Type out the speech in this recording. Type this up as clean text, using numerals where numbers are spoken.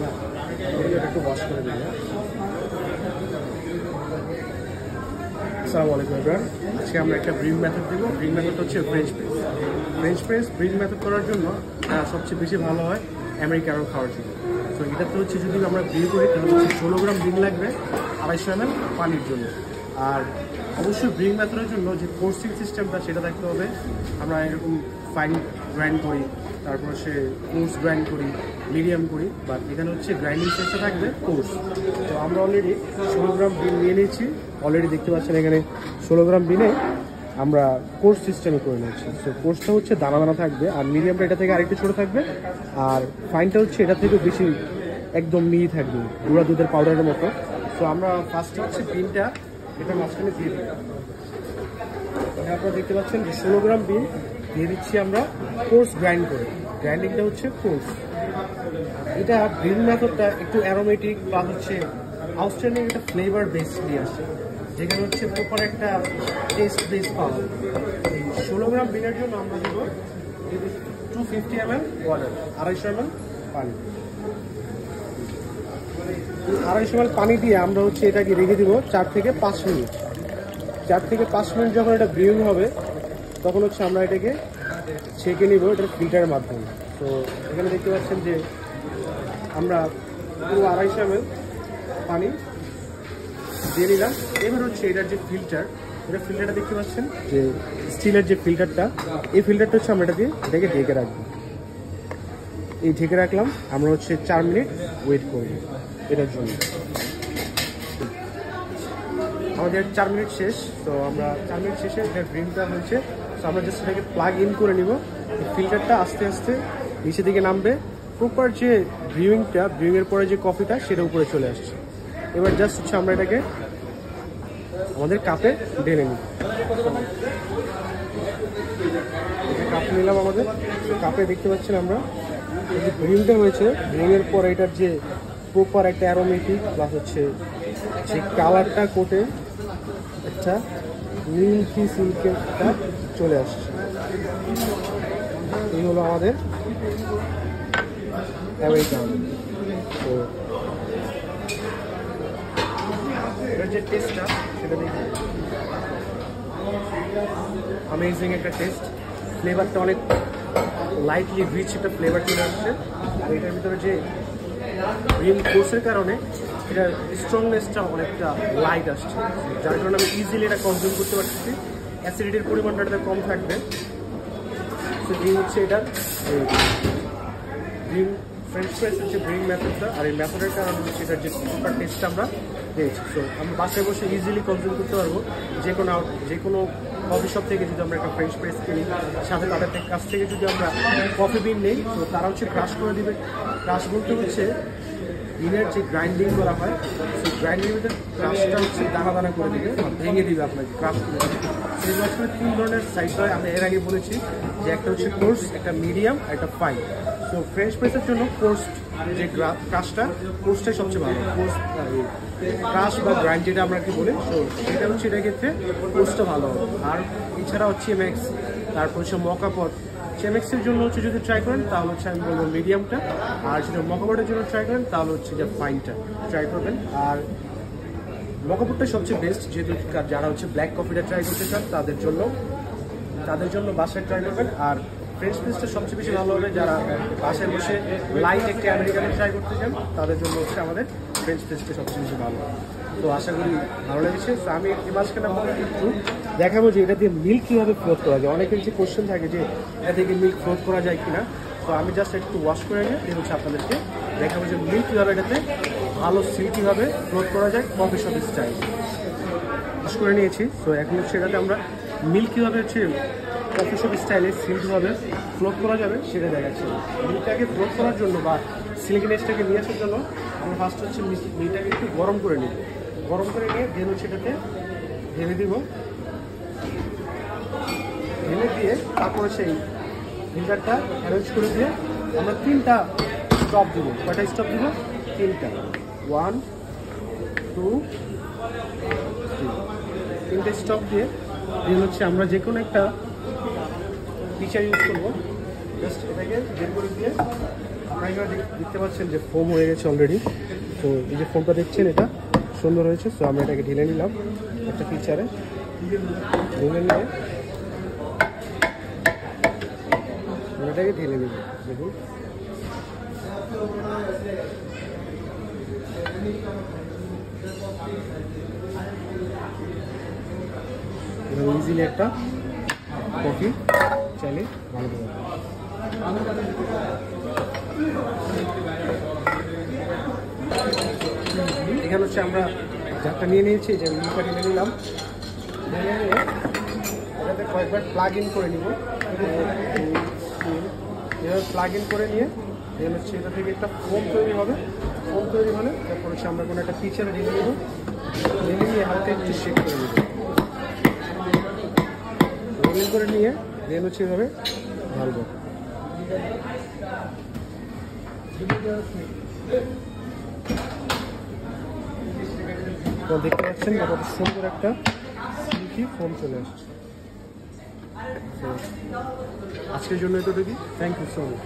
না এটা একটু ওয়াশ করে দিই। আসসালামু আলাইকুম এভরিওয়ান, আজকে আমরা একটা ব্রিং মেথড দেবো। ব্রিং মেথড হচ্ছে French press. French press bring method করার জন্য সবচেয়ে বেশি ভালো হয় আমেরিকানো খাওয়ার জন্য। তো এটাতে হচ্ছে যদি আমরা ব্রিং করি তাহলে হচ্ছে 16 গ্রাম ব্রিং লাগবে 250 ml পানির জন্য। আর অবশ্যই ব্রিং মেথডের জন্য যে কোর্সিং সিস্টেমটা সেটা দেখতে হবে। আমরা এরকম ফাইন গ্রাইন্ড করি, তারপর সে কোর্স গ্রাইন্ড করি, মিডিয়াম করি, বাট এখানে হচ্ছে গ্রাইন্ডিং সিস্টেম থাকবে কোর্স। তো আমরা অলরেডি 16 গ্রাম বিন নিয়ে নিয়েছি। অলরেডি দেখতে পাচ্ছেন এখানে 16 গ্রাম বিনে আমরা কোর্স সিস্টেমে করে নিচ্ছি। সো কোর্সটা হচ্ছে দানা দানা থাকবে, আর মিডিয়ামটা এটা থেকে আরেকটু ছোটো থাকবে, আর ফাইনটা হচ্ছে এটা থেকে বেশি একদম মিহি থাকবে, গুঁড়া দুধের পাউডারের মতো। সো আমরা ফার্স্টে হচ্ছে বিনটা এটা মাঝখানে দিয়ে দিই। আপনারা দেখতে পাচ্ছেন যে 16 গ্রাম বিন দিয়ে দিচ্ছি আমরা কোর্স গ্রাইন্ড করে। গ্রাইন্ডিংটা হচ্ছে কোর্স। এটা ব্রিং মেথডটা একটু অ্যারোমেটিক প্লাস হচ্ছে আউটস্ট্যান্ডিং একটা ফ্লেভার বেস নিয়ে আসে, যেখানে হচ্ছে প্রপার একটা টেস্ট বেস পাওয়া। এই 16 গ্রাম বিনের জন্য আমরা দেবো 250 ml ওয়াটার, 250 ml পানি। 250 ml পানি দিয়ে আমরা হচ্ছে এটাকে রেখে দিব 4 থেকে 5 মিনিট। 4 থেকে 5 মিনিট যখন এটা ব্রিউইং হবে তখন হচ্ছে আমরা এটাকে ছেঁকে নিব এটা ফিল্টারের মাধ্যমে। তো এখানে দেখতে পাচ্ছেন যে আমরা পুরো 250 ml পানি দিয়ে নিলাম। এবার হচ্ছে এটার যে ফিল্টার, এটা ফিল্টারটা দেখতে পাচ্ছেন যে স্টিলের যে ফিল্টারটা, এই ফিল্টারটা হচ্ছে আমরা এটা দিয়ে এটাকে ঢেকে রাখবো। এই ঢেকে রাখলাম, আমরা হচ্ছে 4 মিনিট ওয়েট করব এটার জন্য। আমাদের 4 মিনিট শেষ। তো আমরা 4 মিনিট শেষে এটার ড্রিমটা হয়েছে। তো আমরা জাস্ট এটাকে প্লাগ ইন করে নিব। ফিল্টারটা আস্তে আস্তে নিচে দিকে নামবে, প্রপার যে ব্রিউইংটা, ব্রিউইংয়ের পরে যে কফিটা সেটা উপরে চলে আসছে। এবার জাস্ট হচ্ছে আমরা এটাকে আমাদের কাপে ঢেলে নিই। এটা কাপ নিলাম আমাদের কাপে। দেখতে পাচ্ছেন আমরা যে ব্রিউইংটা হয়েছে, ব্রিউইংয়ের পরে এটার যে প্রপার একটা অ্যারোমেটিক প্লাস হচ্ছে যে কালারটা কোটে একটা মিল্কি সিল্কেরটা চলে আসছে। এই হলো আমাদের আমেরিকান। তো এটার যে টেস্টটা সেটা দেখি, অ্যামেজিং একটা টেস্ট। ফ্লেভারটা অনেক লাইটলি রিচ একটা ফ্লেভার চলে আসছে। আর এটার ভিতরে যে ব্রিং কোর্সের কারণে এটার স্ট্রংনেসটা অনেকটা লাইট আসছে, যার কারণে আমি ইজিলি এটা কনজিউম করতে পারছি। অ্যাসিডিটির পরিমাণটা এটা কম থাকবে। সো এই হচ্ছে এটার ব্রিং ফ্রেঞ্চ প্রেস হচ্ছে ব্রিং মেথডটা। আর এই মেথডের কারণে হচ্ছে এটার যে প্রপার টেস্টটা আমরা পেয়েছি। সো আমরা বাসায় বসে ইজিলি কনজিউম করতে পারবো। যে কোনো কফি শপ থেকে যদি আমরা একটা ফ্রেঞ্চ প্রেস কিনি, সাথে তাদের কাছ থেকে যদি আমরা কফি বিন নেই, তো তারা হচ্ছে ক্রাশ করে দিবে। ক্রাশ বলতে হচ্ছে বিনের যে গ্রাইন্ডিং করা হয়, সেই গ্রাইন্ডিংয়ের ক্রাশটা হচ্ছে দানা দানা করে দিবে, ভেঙে দিবে আপনাকে ক্রাশ করে দিবে। সেই মাত্র 3 ধরনের সাইজ হয়। আমি এর আগে বলেছি যে একটা হচ্ছে কোর্স, একটা মিডিয়াম, একটা ফাইন। সো ফ্রেঞ্চ প্রেসের জন্য কোর্স যে ক্রাশটা, কোর্সটাই সবচেয়ে ভালো। কোর্স ক্রাশ বা গ্রাইন্ড যেটা আমরা কি বলি, সো সেটা হচ্ছে এটার ক্ষেত্রে কোর্সটা ভালো হবে। আর এছাড়া হচ্ছে এমএক্স, তারপর হচ্ছে মকাপট। চেমেক্সের জন্য হচ্ছে যদি ট্রাই করেন তাহলে হচ্ছে আমি বলবো মিডিয়ামটা, আর যদি মকাপটের জন্য ট্রাই করেন তাহলে হচ্ছে যে ফাইনটা ট্রাই করবেন। আর মকাপটটা সবচেয়ে বেস্ট, যেহেতু যারা হচ্ছে ব্ল্যাক কফিটা ট্রাই করতে চান তাদের জন্য বাসায় ট্রাই করবেন। আর ফ্রেঞ্চ প্রেসটা সবচেয়ে বেশি ভালো হবে যারা বাসায় বসে লাইট একটা আমেরিকানো ট্রাই করতে চান, তাদের জন্য হচ্ছে আমাদের ফ্রেঞ্চ প্রেসটা সবচেয়ে বেশি ভালো। তো আশা করি ভালো লেগেছে। তো আমি এই মাঝখানে আপনাদের একটু দেখাবো যে এটা দিয়ে মিল্ক কীভাবে ফ্লোট করা যায়। অনেকের যে কোশ্চেন থাকে যে এটা থেকে মিল্ক ফ্লোট করা যায় কিনা। তো আমি জাস্ট একটু ওয়াশ করে নিয়ে হচ্ছে আপনাদেরকে দেখাবো যে মিল্ক কীভাবে এটাতে ভালো সিল্কিভাবে ফ্লোট করা যায় কফি শপ স্টাইল। ওয়াশ করে নিয়েছি। তো এখন হচ্ছে এটাতে আমরা মিল্ক কীভাবে হচ্ছে কফি শপ স্টাইলে সিল্কভাবে ফ্লোট করা যাবে সেটা দেখাচ্ছি। মিল্কটাকে ফ্লোট করার জন্য বা সিল্কিনেসটাকে নিয়ে আসার জন্য আমরা ফার্স্ট হচ্ছে মিল্কটাকে একটু গরম করে নিই। গরম করে নিয়ে দেন হচ্ছে এটাতে ঢেলে দিব। ঢেলে দিয়ে তারপরে সেই ফিল্টারটা অ্যারেঞ্জ করে দিয়ে আমরা 3টা স্টপ দিব। কয়টা স্টপ দিব? 3টা। 1 2 3। 3টে স্টপ দিয়ে দেন হচ্ছে আমরা যে কোনো একটা টিচার ইউজ করবো। জাস্ট এটাকে বের করে দিয়ে আমরা আপনারা দেখতে পাচ্ছেন যে ফোম হয়ে গেছে অলরেডি। তো এই যে ফোমটা দেখছেন এটা সুন্দর হয়েছে। সো আমরা এটাকে ঢেলে নিলাম একটা পিকচারে, ঢেলে নিয়ে এটাকে ঢেলে নিব। দেখুন ইজিলি একটা কফি চাইলে ভালো দেবো। এখানে হচ্ছে আমরা যারটা নিয়ে নিয়েছি, যে মিল্কটা ঢেলে নিলাম, ঢেলে নিয়ে এটাতে কয়েকবার প্লাগ ইন করে নিব। এভাবে প্লাগ ইন করে নিয়ে দেন হচ্ছে এটা থেকে একটা ফোম তৈরি হবে। ফোম তৈরি হলে তারপর হচ্ছে আমরা কোনো একটা পিকচারে ঢেলে নেব, ঢেলে নিয়ে হালকা একটু শেক করে নেব, রোলিং করে নিয়ে দেন হচ্ছে এভাবে ঢালবো। তো দেখতে পাচ্ছেন কত সুন্দর একটা সিল্কি ফোম চলে আসছে। আজকের জন্য এতটুকুই। Thank you so much.